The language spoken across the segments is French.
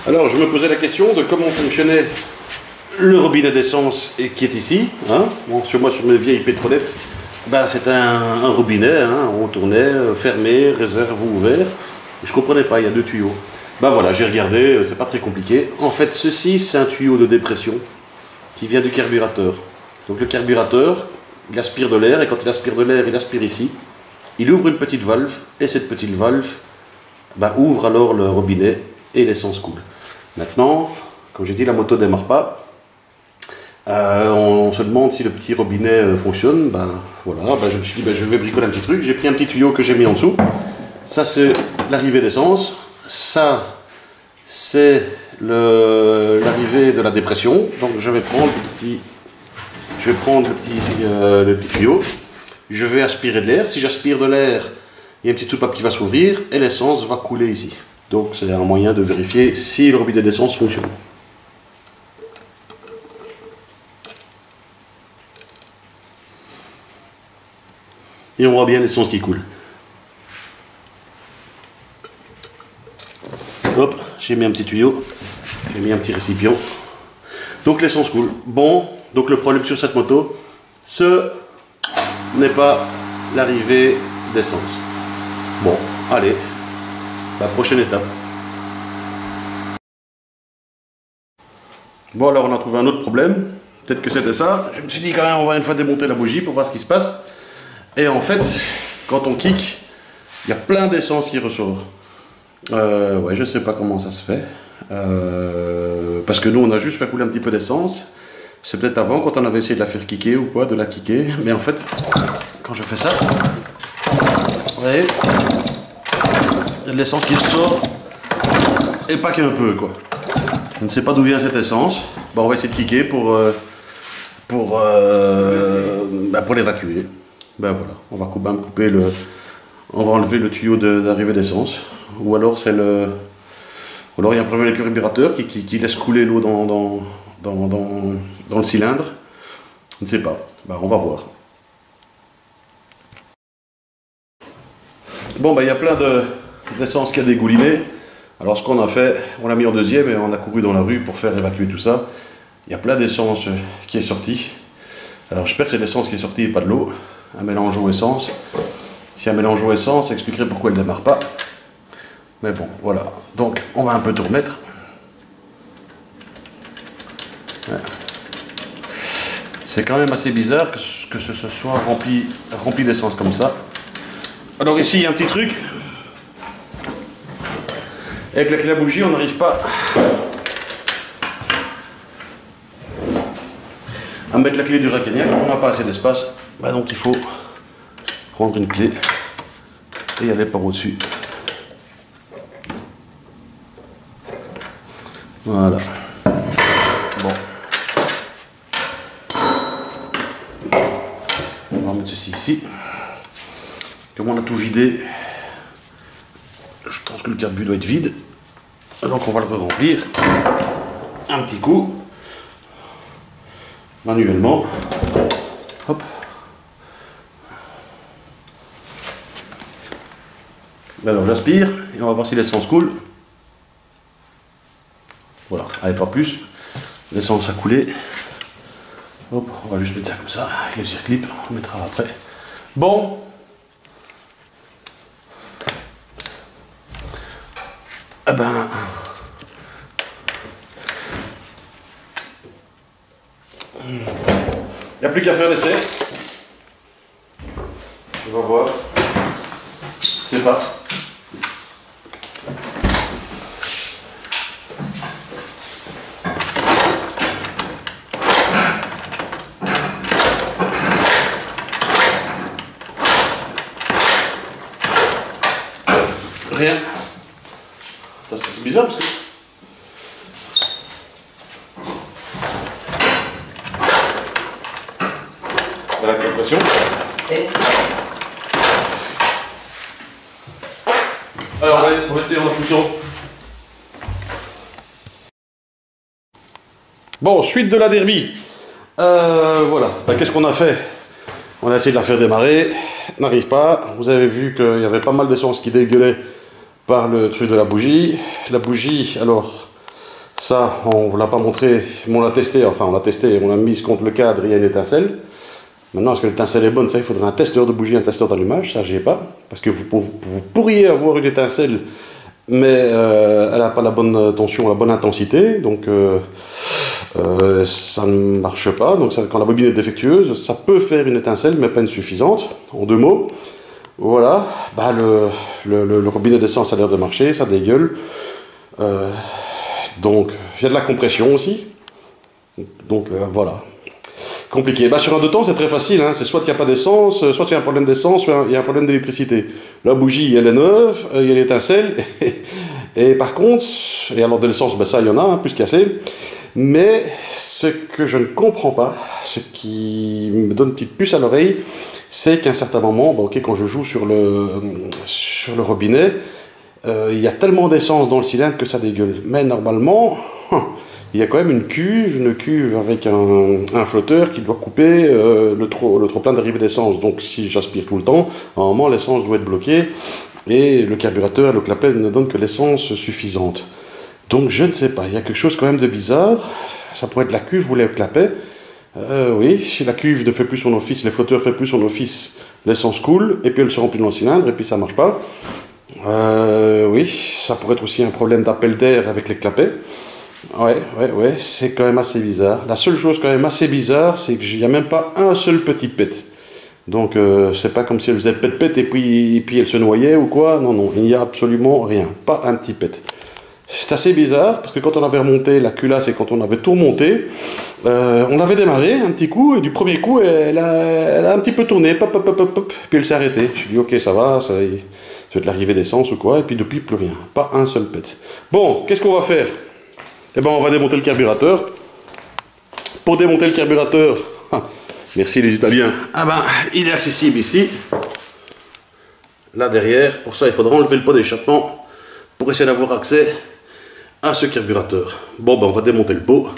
Alors, je me posais la question de comment fonctionnait le robinet d'essence qui est ici. Hein. Bon, sur mes vieilles pétrolettes, ben, c'était un robinet. Hein. On tournait, fermé, réserve ou ouvert. Je ne comprenais pas, il y a deux tuyaux. Ben voilà, j'ai regardé, c'est pas très compliqué. En fait, ceci, c'est un tuyau de dépression qui vient du carburateur. Donc le carburateur, il aspire de l'air, et quand il aspire de l'air, il aspire ici. Il ouvre une petite valve, et cette petite valve ben, ouvre alors le robinet et l'essence coule. Maintenant, comme j'ai dit, la moto ne démarre pas. On se demande si le petit robinet fonctionne. Ben voilà, ben, je me suis dit, ben, je vais bricoler un petit truc. J'ai pris un petit tuyau que j'ai mis en dessous. Ça, c'est l'arrivée d'essence. Ça, c'est l'arrivée de la dépression. Donc, je vais prendre le petit tuyau. Je vais aspirer de l'air. Si j'aspire de l'air, il y a une petite soupape qui va s'ouvrir et l'essence va couler ici. Donc, c'est un moyen de vérifier si le robinet d'essence fonctionne. Et on voit bien l'essence qui coule. Hop, j'ai mis un petit tuyau, j'ai mis un petit récipient. Donc l'essence coule. Bon, donc le problème sur cette moto, ce n'est pas l'arrivée d'essence. Bon, allez, la prochaine étape. Bon, alors on a trouvé un autre problème. Peut-être que c'était ça. Je me suis dit quand même, on va une fois démonter la bougie pour voir ce qui se passe. Et en fait, quand on kick, il y a plein d'essence qui ressort. Ouais, je sais pas comment ça se fait. Parce que nous, on a juste fait couler un petit peu d'essence. C'est peut-être avant, quand on avait essayé de la faire kicker ou quoi, de la kicker. Mais en fait, quand je fais ça, vous voyez, il y a de l'essence qui ressort. Et pas qu'un peu, quoi. Je ne sais pas d'où vient cette essence. Bon, on va essayer de kicker pour l'évacuer. Ben voilà, on va couper on va enlever le tuyau d'arrivée d'essence. Ou alors c'est le. Ou alors il y a un problème avec le carburateur qui laisse couler l'eau dans le cylindre. Je ne sais pas. Ben, on va voir. Bon, ben il y a plein d'essence qui a dégouliné. Alors ce qu'on a fait, on l'a mis en deuxième et on a couru dans la rue pour faire évacuer tout ça. Il y a plein d'essence qui est sortie. Alors j'espère que c'est l'essence qui est sortie et pas de l'eau. Un mélange eau-essence. Si un mélange eau-essence, ça expliquerait pourquoi elle ne démarre pas. Mais bon, voilà. Donc, on va un peu tout remettre. Ouais. C'est quand même assez bizarre que ce soit rempli d'essence comme ça. Alors ici, il y a un petit truc. Avec la clé à bougie, on n'arrive pas à mettre la clé du Racaniac. On n'a pas assez d'espace. Bah donc, il faut prendre une clé et y aller par au-dessus. Voilà. Bon. On va mettre ceci ici. Comme on a tout vidé, je pense que le carbu doit être vide. Donc on va le remplir un petit coup. Manuellement. Hop. Alors j'aspire et on va voir si l'essence coule. Voilà, allez, pas plus. L'essence a coulé. Hop, on va juste mettre ça comme ça, avec les circlips, on mettra après. Bon. Eh ben. Il n'y a plus qu'à faire l'essai. On va voir. C'est pas. Rien. C'est bizarre parce que. La compression. Alors on va essayer en impulsion. Bon, suite de la derby. Voilà. Ben, qu'est-ce qu'on a fait? On a essayé de la faire démarrer. N'arrive pas. Vous avez vu qu'il y avait pas mal d'essence qui dégueulait par le truc de la bougie. La bougie, alors, Ça, on ne l'a pas montré, mais on l'a testé, enfin on l'a testé, on l'a mise contre le cadre, il y a une étincelle. Maintenant, est-ce que l'étincelle est bonne? Ça, il faudrait un testeur de bougie, un testeur d'allumage, ça j'ai pas. Parce que vous pourriez avoir une étincelle, mais elle n'a pas la bonne tension, la bonne intensité, donc ça ne marche pas. Donc ça, quand la bobine est défectueuse, ça peut faire une étincelle, mais pas une suffisante. En deux mots, voilà, bah, le robinet d'essence a l'air de marcher, ça dégueule. Donc, il y a de la compression aussi. Donc, voilà. Compliqué. Bah, sur un deux temps, c'est très facile. Hein. C'est soit il n'y a pas d'essence, soit il y a un problème d'essence, soit il y a un problème d'électricité. La bougie, elle est neuve, il y a l'étincelle. Et par contre, et alors de l'essence, bah, ça, il y en a, hein, plus qu'assez. Mais ce que je ne comprends pas, ce qui me donne une petite puce à l'oreille, c'est qu'à un certain moment, bah, ok, quand je joue sur le robinet, il y a tellement d'essence dans le cylindre que ça dégueule. Mais normalement, il y a quand même une cuve avec un flotteur qui doit couper le trop plein d'arrivée d'essence. Donc si j'aspire tout le temps, à un moment l'essence doit être bloquée et le carburateur, le clapet ne donne que l'essence suffisante. Donc je ne sais pas, il y a quelque chose quand même de bizarre. Ça pourrait être la cuve ou le clapet. Oui, si la cuve ne fait plus son office, les flotteurs ne font plus son office, l'essence coule et puis elle se remplit dans le cylindre et puis ça ne marche pas. Oui, ça pourrait être aussi un problème d'appel d'air avec les clapets. Ouais, c'est quand même assez bizarre. La seule chose quand même assez bizarre, c'est qu'il n'y a même pas un seul petit pet. Donc, c'est pas comme si elle faisait pet et puis elle se noyait ou quoi. Non, il n'y a absolument rien. Pas un petit pet. C'est assez bizarre, parce que quand on avait remonté la culasse et quand on avait tout remonté, on avait démarré un petit coup, et du premier coup, elle a un petit peu tourné, pop, puis elle s'est arrêtée. Je me suis dit, ok, ça va, ça va être l'arrivée d'essence ou quoi, et puis depuis, plus rien. Pas un seul pet. Bon, qu'est-ce qu'on va faire? Eh ben, on va démonter le carburateur. Pour démonter le carburateur, merci les Italiens, ah ben, il est accessible ici. Là derrière, pour ça, il faudra enlever le pot d'échappement pour essayer d'avoir accès à ce carburateur. Bon, ben, on va démonter le pot,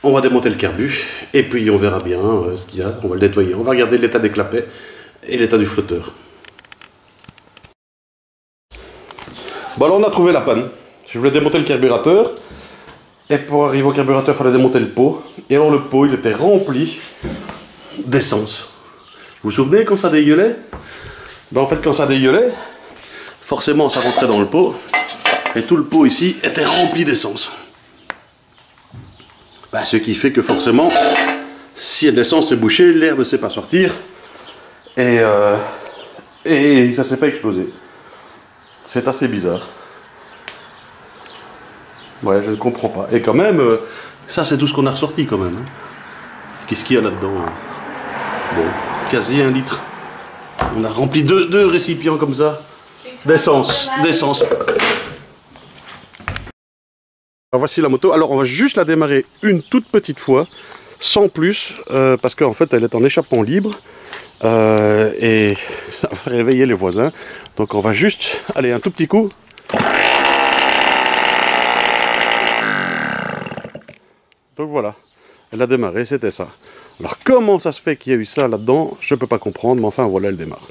on va démonter le carbu, et puis on verra bien ce qu'il y a, on va le nettoyer. On va regarder l'état des clapets et l'état du flotteur. Bon, alors on a trouvé la panne. Je voulais démonter le carburateur. Et pour arriver au carburateur, il fallait démonter le pot. Et alors le pot, il était rempli d'essence. Vous vous souvenez quand ça dégueulait? Ben, en fait, quand ça dégueulait, forcément ça rentrait dans le pot. Et tout le pot ici était rempli d'essence. Ben, ce qui fait que forcément, si l'essence est bouchée, l'air ne sait pas sortir. Et ça ne s'est pas explosé. C'est assez bizarre. Ouais, je ne comprends pas. Et quand même, ça c'est tout ce qu'on a ressorti quand même. Hein. Qu'est-ce qu'il y a là-dedans? Bon, quasi 1 litre. On a rempli deux récipients comme ça. D'essence. Alors voici la moto. Alors on va juste la démarrer une toute petite fois, sans plus, parce qu'en fait elle est en échappement libre. Et ça va réveiller les voisins. Donc on va juste aller un tout petit coup. Donc voilà, elle a démarré, c'était ça. Alors comment ça se fait qu'il y a eu ça là-dedans, je ne peux pas comprendre, mais enfin voilà, elle démarre.